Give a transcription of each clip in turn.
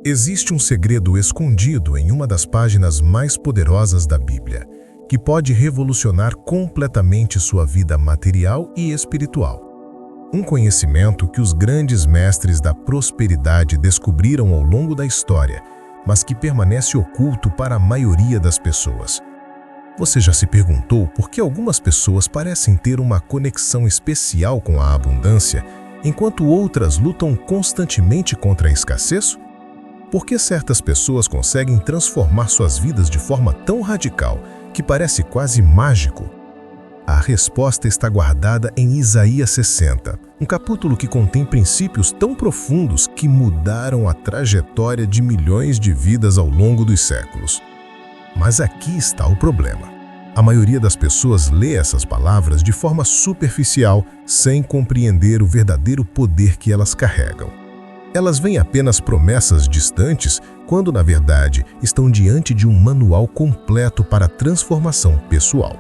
Existe um segredo escondido em uma das páginas mais poderosas da Bíblia, que pode revolucionar completamente sua vida material e espiritual. Um conhecimento que os grandes mestres da prosperidade descobriram ao longo da história, mas que permanece oculto para a maioria das pessoas. Você já se perguntou por que algumas pessoas parecem ter uma conexão especial com a abundância, enquanto outras lutam constantemente contra a escassez? Por que certas pessoas conseguem transformar suas vidas de forma tão radical que parece quase mágico? A resposta está guardada em Isaías 60, um capítulo que contém princípios tão profundos que mudaram a trajetória de milhões de vidas ao longo dos séculos. Mas aqui está o problema. A maioria das pessoas lê essas palavras de forma superficial, sem compreender o verdadeiro poder que elas carregam. Elas veem apenas promessas distantes, quando, na verdade, estão diante de um manual completo para a transformação pessoal.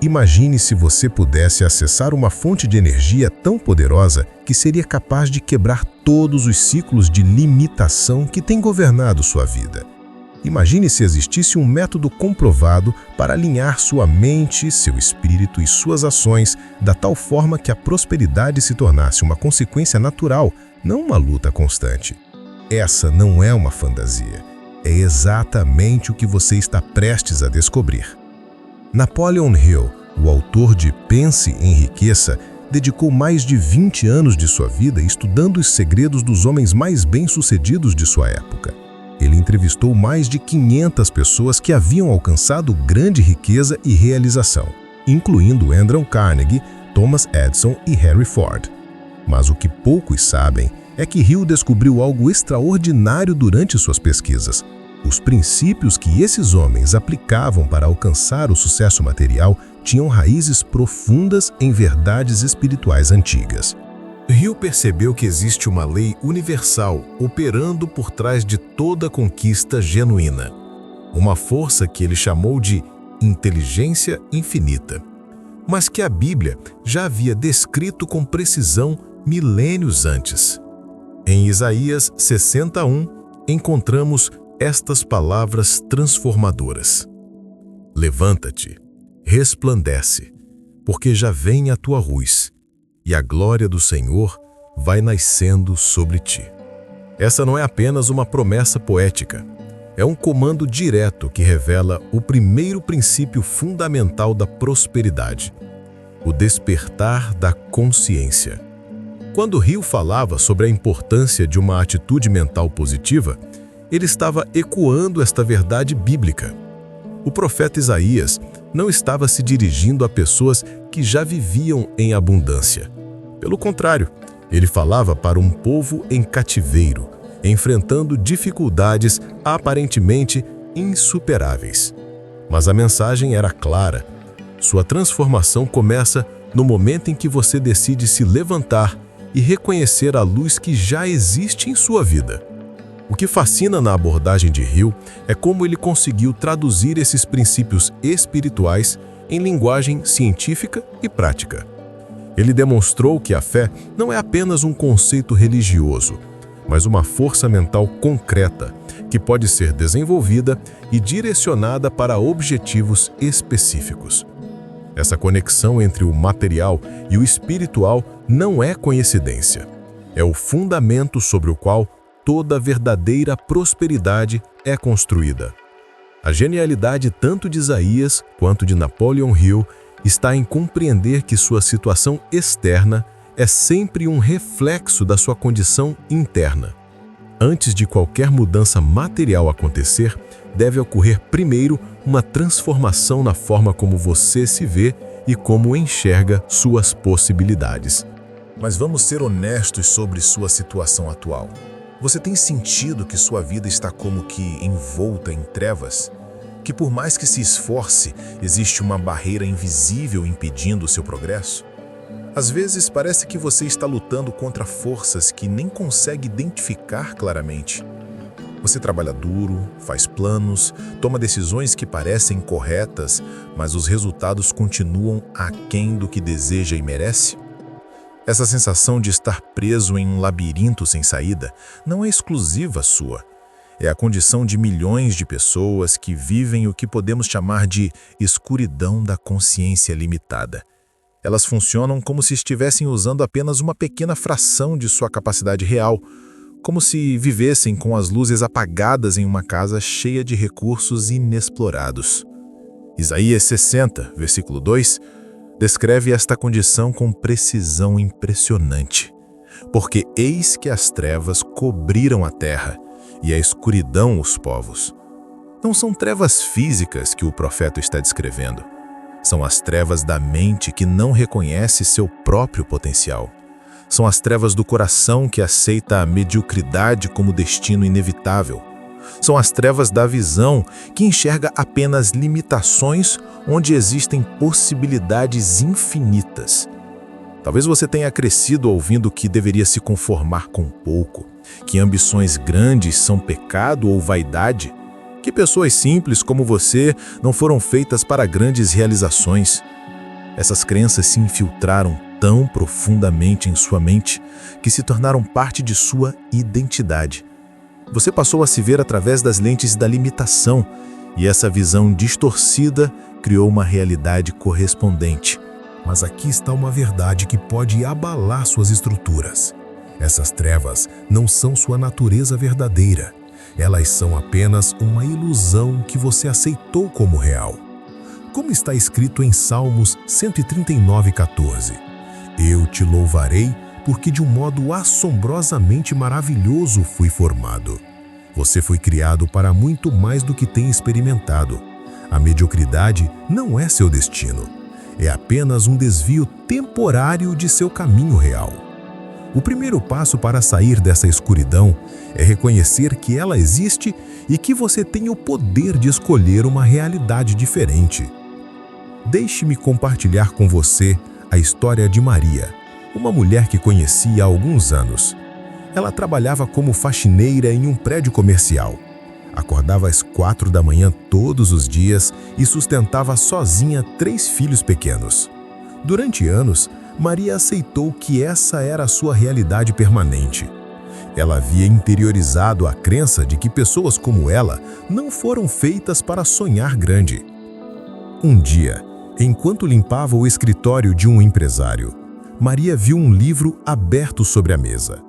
Imagine se você pudesse acessar uma fonte de energia tão poderosa que seria capaz de quebrar todos os ciclos de limitação que têm governado sua vida. Imagine se existisse um método comprovado para alinhar sua mente, seu espírito e suas ações da tal forma que a prosperidade se tornasse uma consequência natural, não uma luta constante. Essa não é uma fantasia. É exatamente o que você está prestes a descobrir. Napoleon Hill, o autor de Pense e Enriqueça, dedicou mais de 20 anos de sua vida estudando os segredos dos homens mais bem-sucedidos de sua época. Ele entrevistou mais de 500 pessoas que haviam alcançado grande riqueza e realização, incluindo Andrew Carnegie, Thomas Edison e Henry Ford. Mas o que poucos sabem é que Hill descobriu algo extraordinário durante suas pesquisas. Os princípios que esses homens aplicavam para alcançar o sucesso material tinham raízes profundas em verdades espirituais antigas. Hill percebeu que existe uma lei universal operando por trás de toda conquista genuína. Uma força que ele chamou de inteligência infinita, mas que a Bíblia já havia descrito com precisão milênios antes. Em Isaías 61, encontramos estas palavras transformadoras: Levanta-te, resplandece, porque já vem a tua luz, e a glória do Senhor vai nascendo sobre ti. Essa não é apenas uma promessa poética, é um comando direto que revela o primeiro princípio fundamental da prosperidade: o despertar da consciência. Quando Hill falava sobre a importância de uma atitude mental positiva, ele estava ecoando esta verdade bíblica. O profeta Isaías não estava se dirigindo a pessoas que já viviam em abundância. Pelo contrário, ele falava para um povo em cativeiro, enfrentando dificuldades aparentemente insuperáveis. Mas a mensagem era clara. Sua transformação começa no momento em que você decide se levantar e reconhecer a luz que já existe em sua vida. O que fascina na abordagem de Hill é como ele conseguiu traduzir esses princípios espirituais em linguagem científica e prática. Ele demonstrou que a fé não é apenas um conceito religioso, mas uma força mental concreta que pode ser desenvolvida e direcionada para objetivos específicos. Essa conexão entre o material e o espiritual não é coincidência. É o fundamento sobre o qual toda verdadeira prosperidade é construída. A genialidade tanto de Isaías quanto de Napoleon Hill está em compreender que sua situação externa é sempre um reflexo da sua condição interna. Antes de qualquer mudança material acontecer, deve ocorrer primeiro uma transformação na forma como você se vê e como enxerga suas possibilidades. Mas vamos ser honestos sobre sua situação atual. Você tem sentido que sua vida está como que envolta em trevas? Que por mais que se esforce, existe uma barreira invisível impedindo o seu progresso? Às vezes parece que você está lutando contra forças que nem consegue identificar claramente. Você trabalha duro, faz planos, toma decisões que parecem corretas, mas os resultados continuam aquém do que deseja e merece? Essa sensação de estar preso em um labirinto sem saída não é exclusiva sua. É a condição de milhões de pessoas que vivem o que podemos chamar de escuridão da consciência limitada. Elas funcionam como se estivessem usando apenas uma pequena fração de sua capacidade real, como se vivessem com as luzes apagadas em uma casa cheia de recursos inexplorados. Isaías 60, versículo 2, descreve esta condição com precisão impressionante. Porque eis que as trevas cobriram a terra, e a escuridão os povos. Não são trevas físicas que o profeta está descrevendo. São as trevas da mente que não reconhece seu próprio potencial. São as trevas do coração que aceita a mediocridade como destino inevitável. São as trevas da visão que enxerga apenas limitações onde existem possibilidades infinitas. Talvez você tenha crescido ouvindo que deveria se conformar com pouco, que ambições grandes são pecado ou vaidade, que pessoas simples como você não foram feitas para grandes realizações. Essas crenças se infiltraram tão profundamente em sua mente que se tornaram parte de sua identidade. Você passou a se ver através das lentes da limitação, e essa visão distorcida criou uma realidade correspondente. Mas aqui está uma verdade que pode abalar suas estruturas. Essas trevas não são sua natureza verdadeira. Elas são apenas uma ilusão que você aceitou como real. Como está escrito em Salmos 139:14. Eu te louvarei porque de um modo assombrosamente maravilhoso fui formado. Você foi criado para muito mais do que tem experimentado. A mediocridade não é seu destino. É apenas um desvio temporário de seu caminho real. O primeiro passo para sair dessa escuridão é reconhecer que ela existe e que você tem o poder de escolher uma realidade diferente. Deixe-me compartilhar com você a história de Maria, uma mulher que conheci há alguns anos. Ela trabalhava como faxineira em um prédio comercial. Acordava às 4 da manhã todos os dias e sustentava sozinha 3 filhos pequenos. Durante anos, Maria aceitou que essa era a sua realidade permanente. Ela havia interiorizado a crença de que pessoas como ela não foram feitas para sonhar grande. Um dia, enquanto limpava o escritório de um empresário, Maria viu um livro aberto sobre a mesa.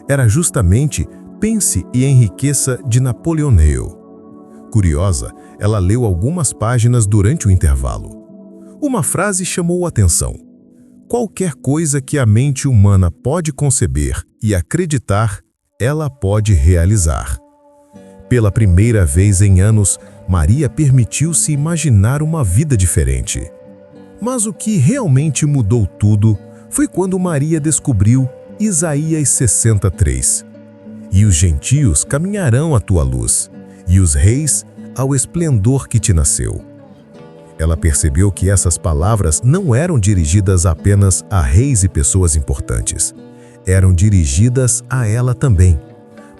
Era justamente Pense e Enriqueça, de Napoleon Hill. Curiosa, ela leu algumas páginas durante o intervalo. Uma frase chamou a atenção. Qualquer coisa que a mente humana pode conceber e acreditar, ela pode realizar. Pela primeira vez em anos, Maria permitiu-se imaginar uma vida diferente. Mas o que realmente mudou tudo foi quando Maria descobriu Isaías 63. E os gentios caminharão à tua luz, e os reis ao esplendor que te nasceu. Ela percebeu que essas palavras não eram dirigidas apenas a reis e pessoas importantes. Eram dirigidas a ela também.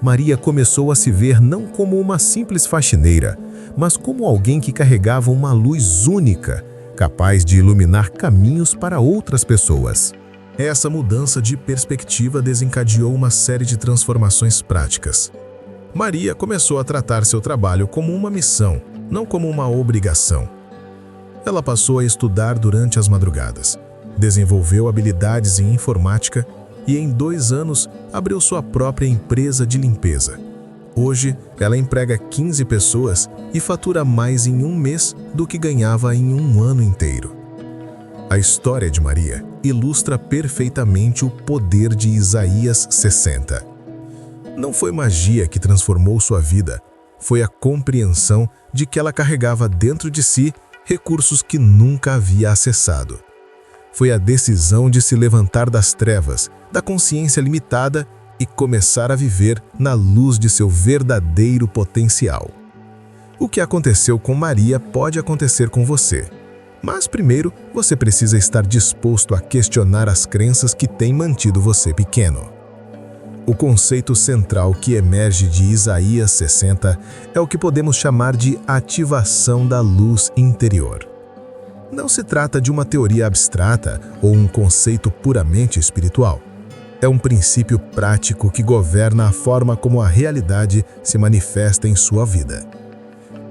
Maria começou a se ver não como uma simples faxineira, mas como alguém que carregava uma luz única, capaz de iluminar caminhos para outras pessoas. Essa mudança de perspectiva desencadeou uma série de transformações práticas. Maria começou a tratar seu trabalho como uma missão, não como uma obrigação. Ela passou a estudar durante as madrugadas, desenvolveu habilidades em informática e, em 2 anos, abriu sua própria empresa de limpeza. Hoje, ela emprega 15 pessoas e fatura mais em 1 mês do que ganhava em 1 ano inteiro. A história de Maria ilustra perfeitamente o poder de Isaías 60. Não foi magia que transformou sua vida, foi a compreensão de que ela carregava dentro de si recursos que nunca havia acessado. Foi a decisão de se levantar das trevas, da consciência limitada e começar a viver na luz de seu verdadeiro potencial. O que aconteceu com Maria pode acontecer com você. Mas primeiro, você precisa estar disposto a questionar as crenças que têm mantido você pequeno. O conceito central que emerge de Isaías 60 é o que podemos chamar de ativação da luz interior. Não se trata de uma teoria abstrata ou um conceito puramente espiritual. é um princípio prático que governa a forma como a realidade se manifesta em sua vida.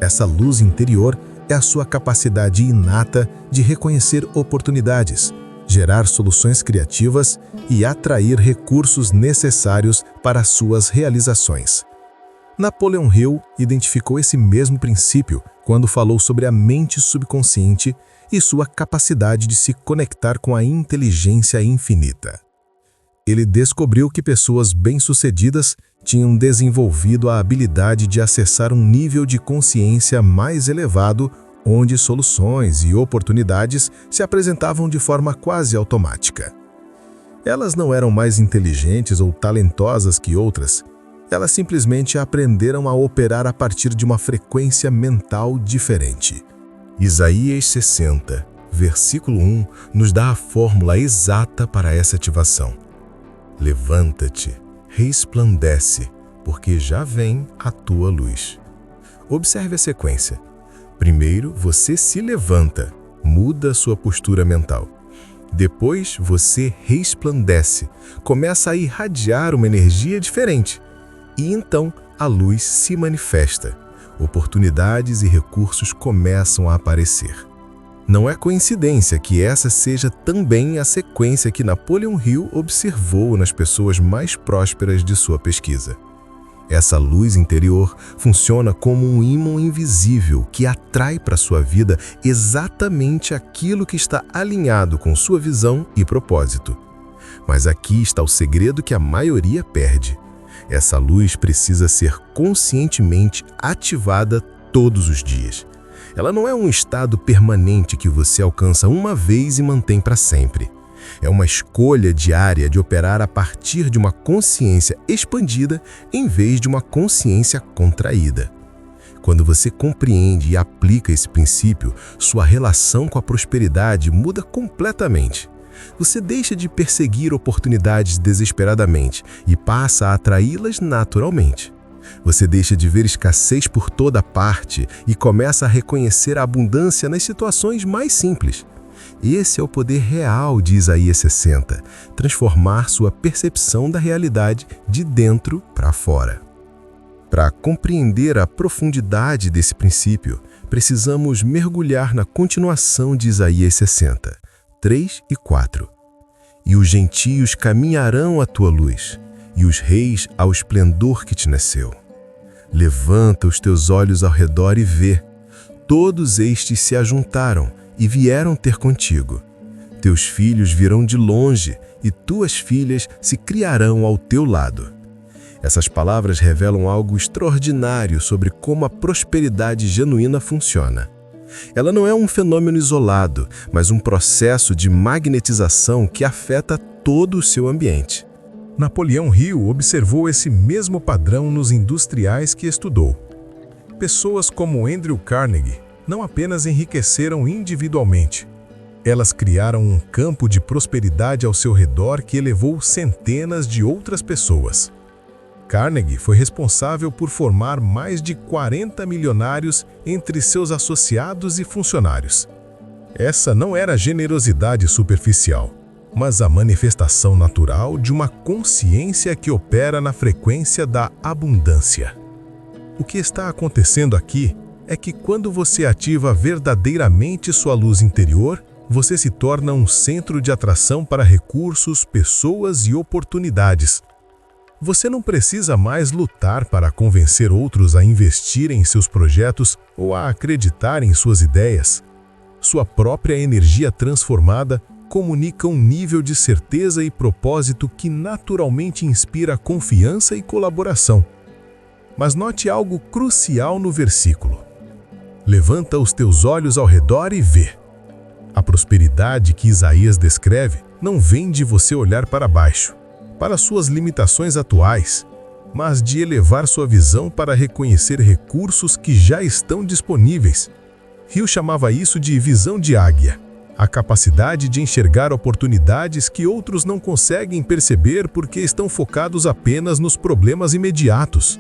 Essa luz interior é a sua capacidade inata de reconhecer oportunidades, gerar soluções criativas e atrair recursos necessários para suas realizações. Napoleon Hill identificou esse mesmo princípio quando falou sobre a mente subconsciente e sua capacidade de se conectar com a inteligência infinita. Ele descobriu que pessoas bem-sucedidas tinham desenvolvido a habilidade de acessar um nível de consciência mais elevado, onde soluções e oportunidades se apresentavam de forma quase automática. Elas não eram mais inteligentes ou talentosas que outras, elas simplesmente aprenderam a operar a partir de uma frequência mental diferente. Isaías 60, versículo 1, nos dá a fórmula exata para essa ativação. Levanta-te, resplandece, porque já vem a tua luz. Observe a sequência. Primeiro, você se levanta, muda sua postura mental. Depois, você resplandece, começa a irradiar uma energia diferente. E então, a luz se manifesta. Oportunidades e recursos começam a aparecer. Não é coincidência que essa seja também a sequência que Napoleon Hill observou nas pessoas mais prósperas de sua pesquisa. Essa luz interior funciona como um ímã invisível que atrai para sua vida exatamente aquilo que está alinhado com sua visão e propósito. Mas aqui está o segredo que a maioria perde. Essa luz precisa ser conscientemente ativada todos os dias. Ela não é um estado permanente que você alcança uma vez e mantém para sempre. É uma escolha diária de operar a partir de uma consciência expandida em vez de uma consciência contraída. Quando você compreende e aplica esse princípio, sua relação com a prosperidade muda completamente. Você deixa de perseguir oportunidades desesperadamente e passa a atraí-las naturalmente. Você deixa de ver escassez por toda parte e começa a reconhecer a abundância nas situações mais simples. Esse é o poder real de Isaías 60, transformar sua percepção da realidade de dentro para fora. Para compreender a profundidade desse princípio, precisamos mergulhar na continuação de Isaías 60, 3 e 4. E os gentios caminharão à tua luz, e os reis ao esplendor que te nasceu. Levanta os teus olhos ao redor e vê. Todos estes se ajuntaram e vieram ter contigo. Teus filhos virão de longe e tuas filhas se criarão ao teu lado. Essas palavras revelam algo extraordinário sobre como a prosperidade genuína funciona. Ela não é um fenômeno isolado, mas um processo de magnetização que afeta todo o seu ambiente. Napoleon Hill observou esse mesmo padrão nos industriais que estudou. Pessoas como Andrew Carnegie não apenas enriqueceram individualmente. Elas criaram um campo de prosperidade ao seu redor que elevou centenas de outras pessoas. Carnegie foi responsável por formar mais de 40 milionários entre seus associados e funcionários. Essa não era generosidade superficial, mas a manifestação natural de uma consciência que opera na frequência da abundância. O que está acontecendo aqui é que quando você ativa verdadeiramente sua luz interior, você se torna um centro de atração para recursos, pessoas e oportunidades. Você não precisa mais lutar para convencer outros a investirem em seus projetos ou a acreditar em suas ideias. Sua própria energia transformada comunica um nível de certeza e propósito que naturalmente inspira confiança e colaboração. Mas note algo crucial no versículo. Levanta os teus olhos ao redor e vê. A prosperidade que Isaías descreve não vem de você olhar para baixo, para suas limitações atuais, mas de elevar sua visão para reconhecer recursos que já estão disponíveis. Hill chamava isso de visão de águia, a capacidade de enxergar oportunidades que outros não conseguem perceber porque estão focados apenas nos problemas imediatos.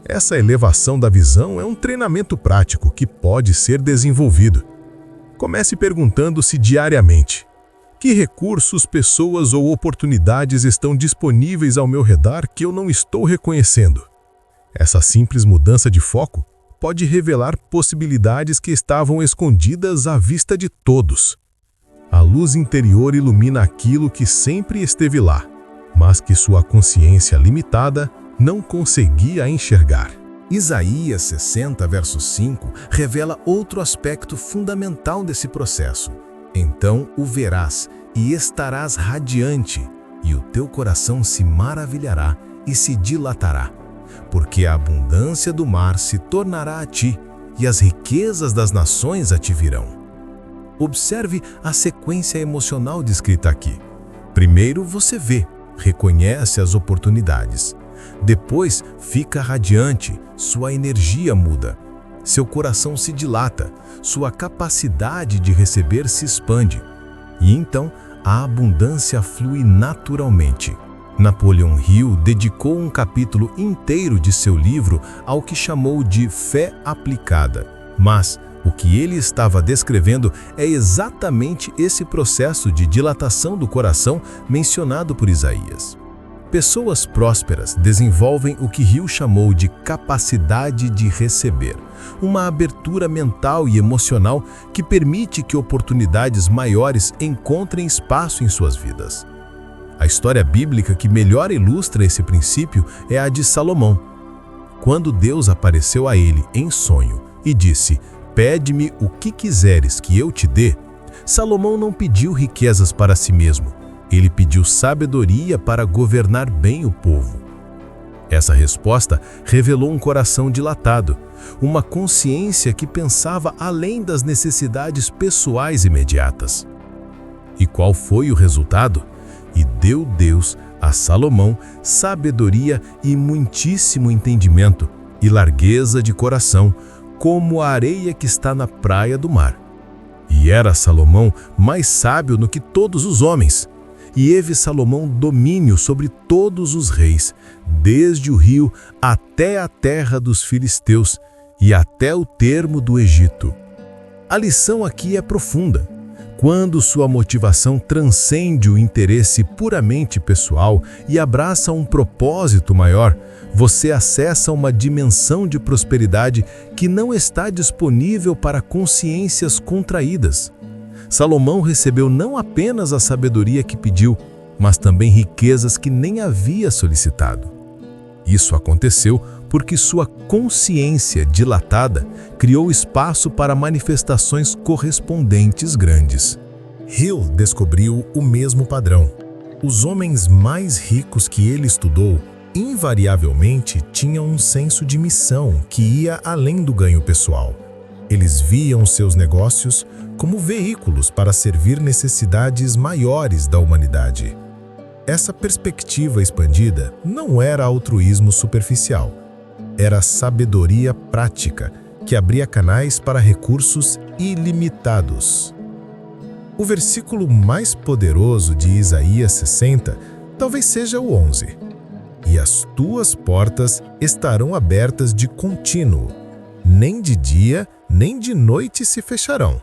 Essa elevação da visão é um treinamento prático que pode ser desenvolvido. Comece perguntando-se diariamente: Que recursos, pessoas ou oportunidades estão disponíveis ao meu redor que eu não estou reconhecendo? Essa simples mudança de foco pode revelar possibilidades que estavam escondidas à vista de todos. A luz interior ilumina aquilo que sempre esteve lá, mas que sua consciência limitada não conseguia enxergar. Isaías 60, verso 5, revela outro aspecto fundamental desse processo. Então o verás e estarás radiante, e o teu coração se maravilhará e se dilatará, porque a abundância do mar se tornará a ti, e as riquezas das nações a te virão. Observe a sequência emocional descrita aqui. Primeiro você vê, reconhece as oportunidades. Depois fica radiante, sua energia muda. Seu coração se dilata, sua capacidade de receber se expande. E então a abundância flui naturalmente. Napoleon Hill dedicou um capítulo inteiro de seu livro ao que chamou de fé aplicada. Mas o que ele estava descrevendo é exatamente esse processo de dilatação do coração mencionado por Isaías. Pessoas prósperas desenvolvem o que Hill chamou de capacidade de receber, uma abertura mental e emocional que permite que oportunidades maiores encontrem espaço em suas vidas. A história bíblica que melhor ilustra esse princípio é a de Salomão. Quando Deus apareceu a ele em sonho e disse: "Pede-me o que quiseres que eu te dê", Salomão não pediu riquezas para si mesmo. Ele pediu sabedoria para governar bem o povo. Essa resposta revelou um coração dilatado, uma consciência que pensava além das necessidades pessoais imediatas. E qual foi o resultado? E deu Deus a Salomão sabedoria e muitíssimo entendimento, e largueza de coração, como a areia que está na praia do mar. E era Salomão mais sábio do que todos os homens. E teve Salomão domínio sobre todos os reis, desde o rio até a terra dos filisteus e até o termo do Egito. A lição aqui é profunda. Quando sua motivação transcende o interesse puramente pessoal e abraça um propósito maior, você acessa uma dimensão de prosperidade que não está disponível para consciências contraídas. Salomão recebeu não apenas a sabedoria que pediu, mas também riquezas que nem havia solicitado. Isso aconteceu porque sua consciência dilatada criou espaço para manifestações correspondentes grandes. Hill descobriu o mesmo padrão. Os homens mais ricos que ele estudou invariavelmente tinham um senso de missão que ia além do ganho pessoal. Eles viam seus negócios como veículos para servir necessidades maiores da humanidade. Essa perspectiva expandida não era altruísmo superficial, era sabedoria prática que abria canais para recursos ilimitados. O versículo mais poderoso de Isaías 60 talvez seja o 11. E as tuas portas estarão abertas de contínuo, nem de dia nem de noite se fecharão,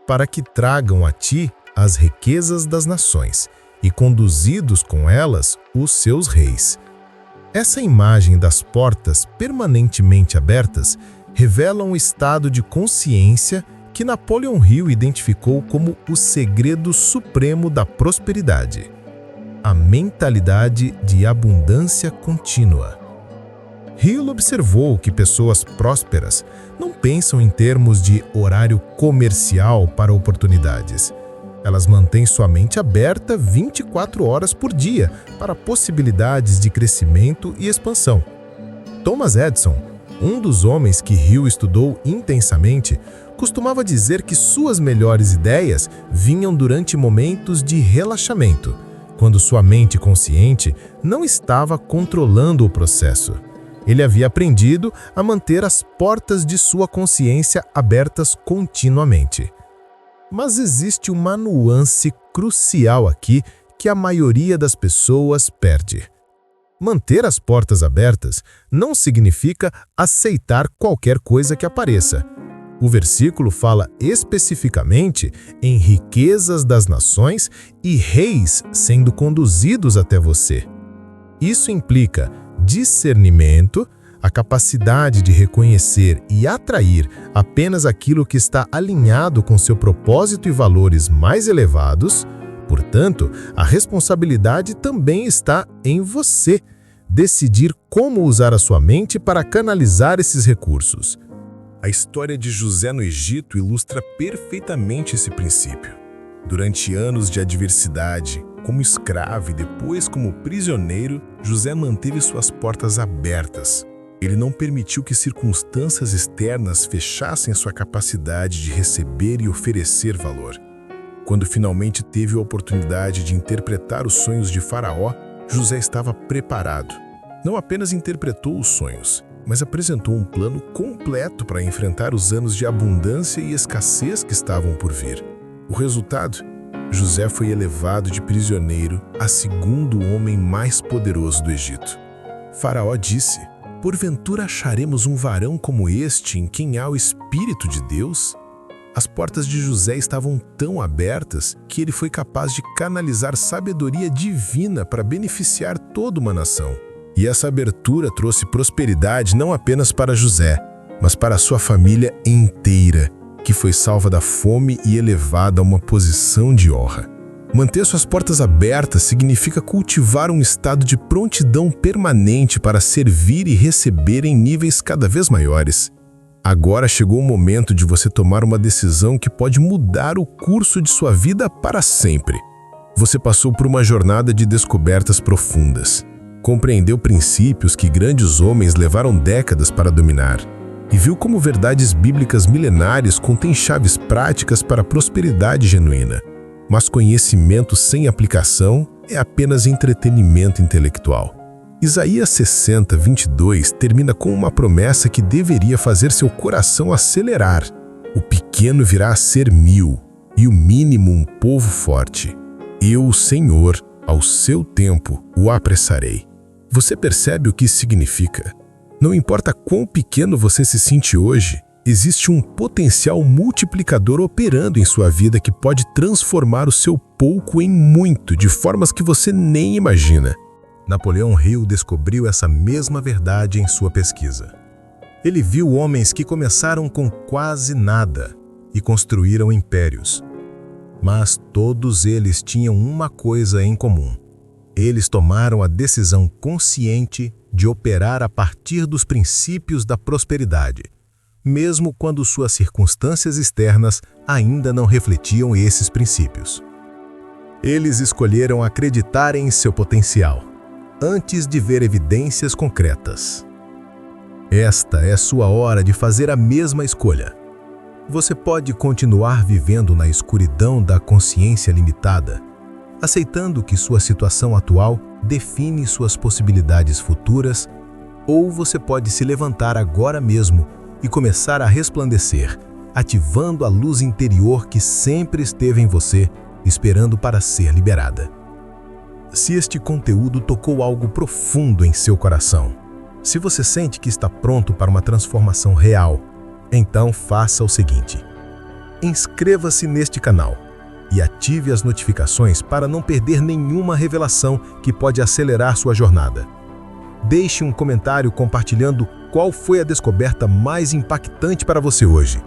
para que tragam a ti as riquezas das nações, e conduzidos com elas os seus reis. Essa imagem das portas permanentemente abertas revela um estado de consciência que Napoleon Hill identificou como o segredo supremo da prosperidade: a mentalidade de abundância contínua. Hill observou que pessoas prósperas não pensam em termos de horário comercial para oportunidades. Elas mantêm sua mente aberta 24 horas por dia para possibilidades de crescimento e expansão. Thomas Edison, um dos homens que Hill estudou intensamente, costumava dizer que suas melhores ideias vinham durante momentos de relaxamento, quando sua mente consciente não estava controlando o processo. Ele havia aprendido a manter as portas de sua consciência abertas continuamente. Mas existe uma nuance crucial aqui que a maioria das pessoas perde. Manter as portas abertas não significa aceitar qualquer coisa que apareça. O versículo fala especificamente em riquezas das nações e reis sendo conduzidos até você. Isso implica discernimento, a capacidade de reconhecer e atrair apenas aquilo que está alinhado com seu propósito e valores mais elevados. Portanto, a responsabilidade também está em você, decidir como usar a sua mente para canalizar esses recursos. A história de José no Egito ilustra perfeitamente esse princípio. Durante anos de adversidade, como escravo e depois como prisioneiro, José manteve suas portas abertas. Ele não permitiu que circunstâncias externas fechassem sua capacidade de receber e oferecer valor. Quando finalmente teve a oportunidade de interpretar os sonhos de Faraó, José estava preparado. Não apenas interpretou os sonhos, mas apresentou um plano completo para enfrentar os anos de abundância e escassez que estavam por vir. O resultado? José foi elevado de prisioneiro a segundo homem mais poderoso do Egito. Faraó disse: "Porventura acharemos um varão como este em quem há o Espírito de Deus?" As portas de José estavam tão abertas que ele foi capaz de canalizar sabedoria divina para beneficiar toda uma nação. E essa abertura trouxe prosperidade não apenas para José, mas para sua família inteira, que foi salva da fome e elevada a uma posição de honra. Manter suas portas abertas significa cultivar um estado de prontidão permanente para servir e receber em níveis cada vez maiores. Agora chegou o momento de você tomar uma decisão que pode mudar o curso de sua vida para sempre. Você passou por uma jornada de descobertas profundas. Compreendeu princípios que grandes homens levaram décadas para dominar e viu como verdades bíblicas milenares contêm chaves práticas para a prosperidade genuína. Mas conhecimento sem aplicação é apenas entretenimento intelectual. Isaías 60, 22 termina com uma promessa que deveria fazer seu coração acelerar. O pequeno virá a ser 1000 e o mínimo um povo forte. Eu, o Senhor, ao seu tempo, o apressarei. Você percebe o que isso significa? Não importa quão pequeno você se sente hoje, existe um potencial multiplicador operando em sua vida que pode transformar o seu pouco em muito, de formas que você nem imagina. Napoleão Hill descobriu essa mesma verdade em sua pesquisa. Ele viu homens que começaram com quase nada e construíram impérios. Mas todos eles tinham uma coisa em comum. Eles tomaram a decisão consciente de operar a partir dos princípios da prosperidade, mesmo quando suas circunstâncias externas ainda não refletiam esses princípios. Eles escolheram acreditar em seu potencial, antes de ver evidências concretas. Esta é sua hora de fazer a mesma escolha. Você pode continuar vivendo na escuridão da consciência limitada, aceitando que sua situação atual define suas possibilidades futuras, ou você pode se levantar agora mesmo e começar a resplandecer, ativando a luz interior que sempre esteve em você, esperando para ser liberada. Se este conteúdo tocou algo profundo em seu coração, se você sente que está pronto para uma transformação real, então faça o seguinte: inscreva-se neste canal e ative as notificações para não perder nenhuma revelação que pode acelerar sua jornada. Deixe um comentário compartilhando qual foi a descoberta mais impactante para você hoje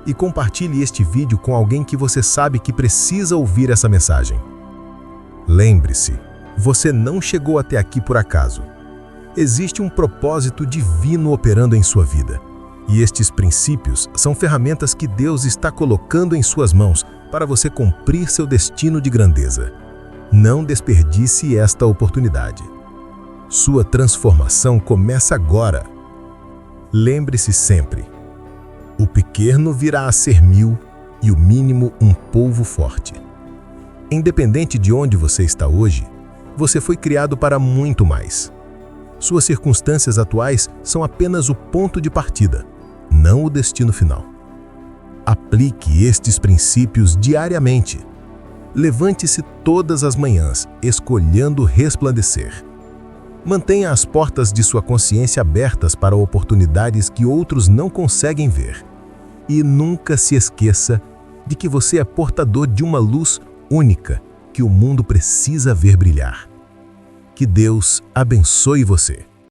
e compartilhe este vídeo com alguém que você sabe que precisa ouvir essa mensagem. Lembre-se, você não chegou até aqui por acaso. Existe um propósito divino operando em sua vida. E estes princípios são ferramentas que Deus está colocando em suas mãos para você cumprir seu destino de grandeza. Não desperdice esta oportunidade. Sua transformação começa agora. Lembre-se sempre: o pequeno virá a ser 1000 e o mínimo um povo forte. Independente de onde você está hoje, você foi criado para muito mais. Suas circunstâncias atuais são apenas o ponto de partida, não o destino final. Aplique estes princípios diariamente. Levante-se todas as manhãs, escolhendo resplandecer. Mantenha as portas de sua consciência abertas para oportunidades que outros não conseguem ver. E nunca se esqueça de que você é portador de uma luz única que o mundo precisa ver brilhar. Que Deus abençoe você.